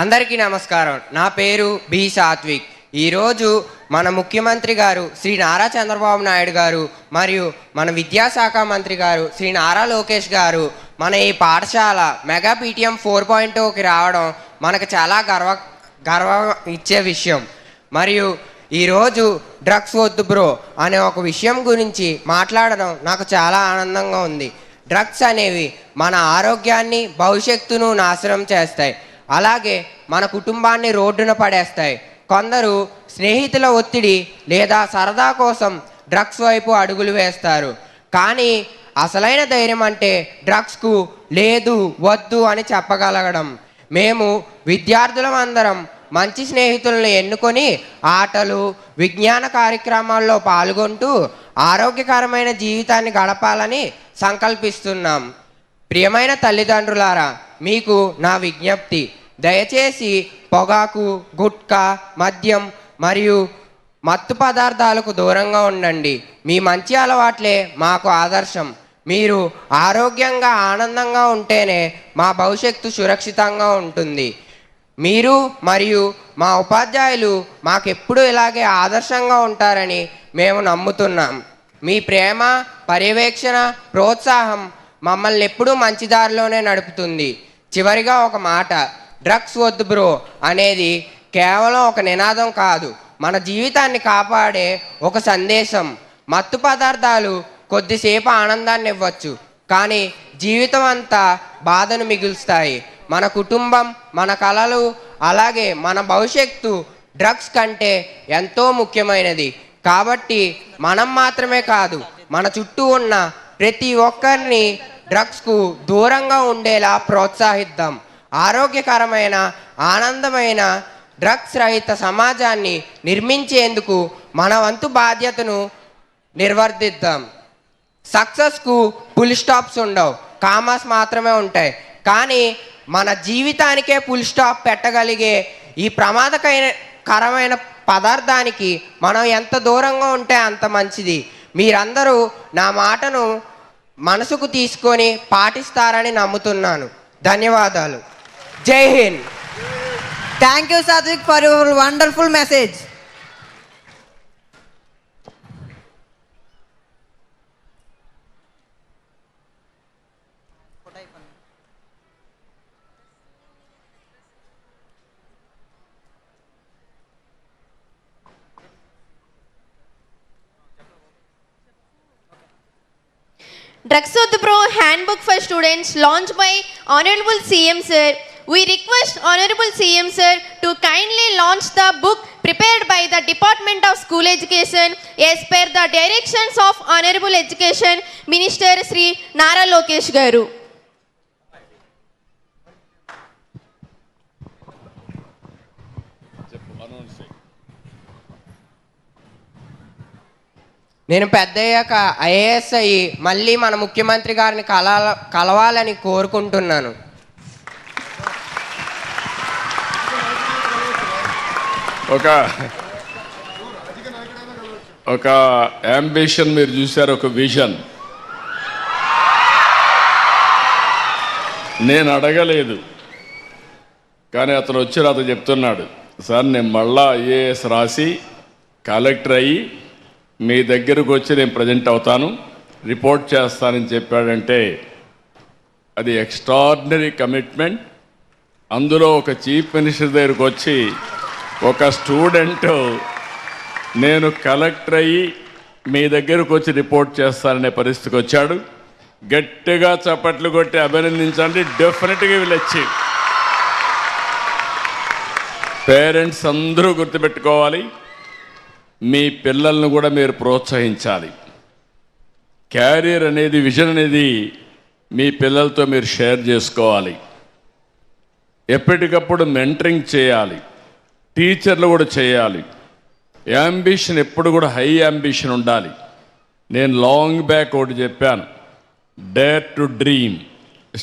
అందరికీ నమస్కారం. నా పేరు బి సాత్విక్. ఈరోజు మన ముఖ్యమంత్రి గారు శ్రీ నారా చంద్రబాబు నాయుడు గారు మరియు మన విద్యాశాఖ మంత్రి గారు శ్రీ నారా లోకేష్ గారు మన ఈ పాఠశాల మెగా PTM 4.0కి రావడం మనకు చాలా గర్వం ఇచ్చే విషయం. మరియు ఈరోజు డ్రగ్స్ వద్దు బ్రో అనే ఒక విషయం గురించి మాట్లాడడం నాకు చాలా ఆనందంగా ఉంది. డ్రగ్స్ అనేవి మన ఆరోగ్యాన్ని భవిష్యత్తును నాశనం చేస్తాయి, అలాగే మన కుటుంబాన్ని రోడ్డున పడేస్తాయి. కొందరు స్నేహితుల ఒత్తిడి లేదా సరదా కోసం డ్రగ్స్ వైపు అడుగులు వేస్తారు. కానీ అసలైన ధైర్యం అంటే డ్రగ్స్కు లేదు వద్దు అని చెప్పగలగడం. మేము విద్యార్థులం అందరం మంచి స్నేహితులను ఎన్నుకొని ఆటలు విజ్ఞాన కార్యక్రమాల్లో పాల్గొంటూ ఆరోగ్యకరమైన జీవితాన్ని గడపాలని సంకల్పిస్తున్నాం. ప్రియమైన తల్లిదండ్రులారా, మీకు నా విజ్ఞప్తి, దయచేసి పొగాకు, గుట్కా, మద్యం మరియు మత్తు పదార్థాలకు దూరంగా ఉండండి. మీ మంచి అలవాట్లే మాకు ఆదర్శం. మీరు ఆరోగ్యంగా ఆనందంగా ఉంటేనే మా భవిష్యత్తు సురక్షితంగా ఉంటుంది. మీరు మరియు మా ఉపాధ్యాయులు మాకెప్పుడు ఇలాగే ఆదర్శంగా ఉంటారని మేము నమ్ముతున్నాం. మీ ప్రేమ, పర్యవేక్షణ, ప్రోత్సాహం మమ్మల్ని ఎప్పుడూ మంచి దారిలోనే నడుపుతుంది. చివరిగా ఒక మాట, డ్రగ్స్ వద్దు బ్రో అనేది కేవలం ఒక నినాదం కాదు, మన జీవితాన్ని కాపాడే ఒక సందేశం. మత్తు పదార్థాలు కొద్దిసేపు ఆనందాన్ని ఇవ్వచ్చు, కానీ జీవితం అంతా బాధను మిగులుస్తాయి. మన కుటుంబం, మన కలలు, అలాగే మన భవిష్యత్తు డ్రగ్స్ కంటే ఎంతో ముఖ్యమైనది. కాబట్టి మనం మాత్రమే కాదు, మన చుట్టూ ఉన్న ప్రతి ఒక్కరిని డ్రగ్స్కు దూరంగా ఉండేలా ప్రోత్సహిద్దాం. ఆరోగ్యకరమైన, ఆనందమైన, డ్రగ్స్ రహిత సమాజాన్ని నిర్మించేందుకు మన వంతు బాధ్యతను నిర్వర్తిద్దాం. సక్సెస్కు ఫుల్ స్టాప్స్ ఉండవు, కామాస్ మాత్రమే ఉంటాయి. కానీ మన జీవితానికే ఫుల్ స్టాప్ పెట్టగలిగే ఈ ప్రమాదకరమైన పదార్థానికి మనం ఎంత దూరంగా ఉంటే అంత మంచిది. మీరందరూ నా మాటను మనసుకు తీసుకొని పాటిస్తారని నమ్ముతున్నాను. ధన్యవాదాలు. Jai Hind. Thank you Satvik for your wonderful message. Drugs Vadu Bro Handbook for Students launched by Honorable CM Sir. We request Honorable CM Sir to kindly launch the book prepared by the Department of School Education as per the directions of Honorable Education Minister Sri Nara Lokesh Garu. నేను పెద్దయ్యాక IAS అయ్యి మళ్ళీ మన ముఖ్యమంత్రి గారిని కలవాలని కోరుకుంటున్నాను. ఒక అంబిషన్ మీరు చూశారు, ఒక విజన్. నేను అడగలేదు, కానీ అతను వచ్చి అతను చెప్తున్నాడు, సార్ నేను మళ్ళా IAS రాసి కలెక్టర్ అయ్యి మీ దగ్గరకు వచ్చి నేను ప్రజెంట్ అవుతాను, రిపోర్ట్ చేస్తానని చెప్పాడంటే అది ఎక్స్ట్రాడినరీ కమిట్మెంట్. అందులో ఒక చీఫ్ మినిస్టర్ దగ్గరకు వచ్చి ఒక స్టూడెంట్ నేను కలెక్టర్ అయ్యి మీ దగ్గరకు వచ్చి రిపోర్ట్ చేస్తాననే పరిస్థితికి వచ్చాడు. గట్టిగా చప్పట్లు కొట్టి అభినందించండి. డెఫినెట్గా విల్ అచీవ్. పేరెంట్స్ అందరూ గుర్తుపెట్టుకోవాలి, మీ పిల్లలను కూడా మీరు ప్రోత్సహించాలి. క్యారియర్ అనేది, విజన్ అనేది మీ పిల్లలతో మీరు షేర్ చేసుకోవాలి. ఎప్పటికప్పుడు మెంటరింగ్ చేయాలి, టీచర్లు కూడా చేయాలి. యాంబిషన్ ఎప్పుడు కూడా హై యాంబిషన్ ఉండాలి. నేను లాంగ్ బ్యాక్ ఒకటి చెప్పాను, dare to dream,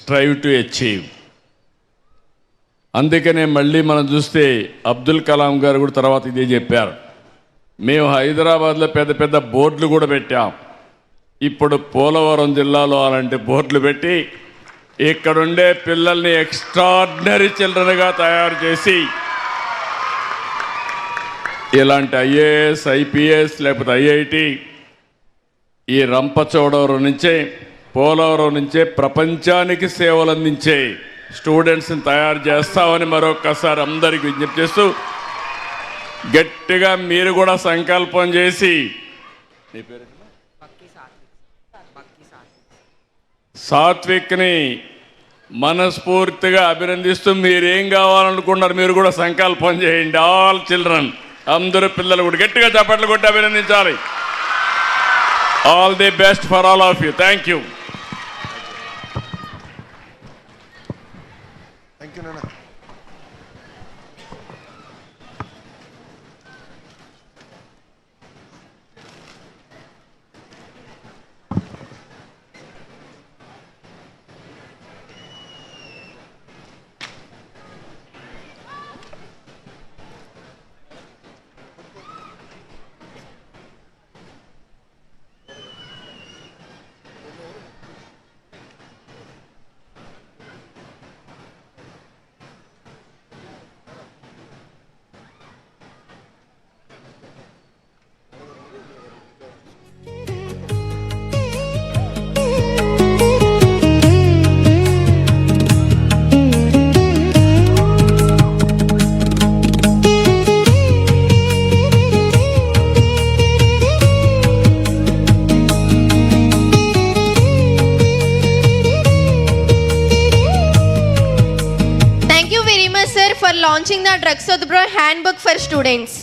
strive to achieve. అందుకనే మళ్ళీ మనం చూస్తే అబ్దుల్ కలాం గారు కూడా తర్వాత ఇదే చెప్పారు. మేము హైదరాబాద్లో పెద్ద పెద్ద బోర్డులు కూడా పెట్టాం. ఇప్పుడు పోలవరం జిల్లాలో అలాంటి బోర్డులు పెట్టి ఇక్కడుండే పిల్లల్ని ఎక్స్ట్రాడినరీ చిల్డ్రన్గా తయారు చేసి ఇలాంటి ఐఏఎస్, ఐపీఎస్ లేకపోతే ఐఐటి ఈ రంపచోడవరం నుంచే, పోలవరం నుంచే ప్రపంచానికి సేవలు అందించే స్టూడెంట్స్ని తయారు చేస్తామని మరొక్కసారి అందరికీ విజ్ఞప్తి చేస్తూ గట్టిగా మీరు కూడా సంకల్పం చేసి సాత్విక్ని మనస్ఫూర్తిగా అభినందిస్తూ మీరేం కావాలనుకున్నారు మీరు కూడా సంకల్పం చేయండి. ఆల్ చిల్డ్రన్, అందరూ పిల్లలు కూడా గట్టిగా చప్పట్లు కొట్టి అభినందించాలి. All the best for all of you. Thank you. Thank you నాన్న. Thank you very much, sir, for launching the Drugsodbro handbook for students.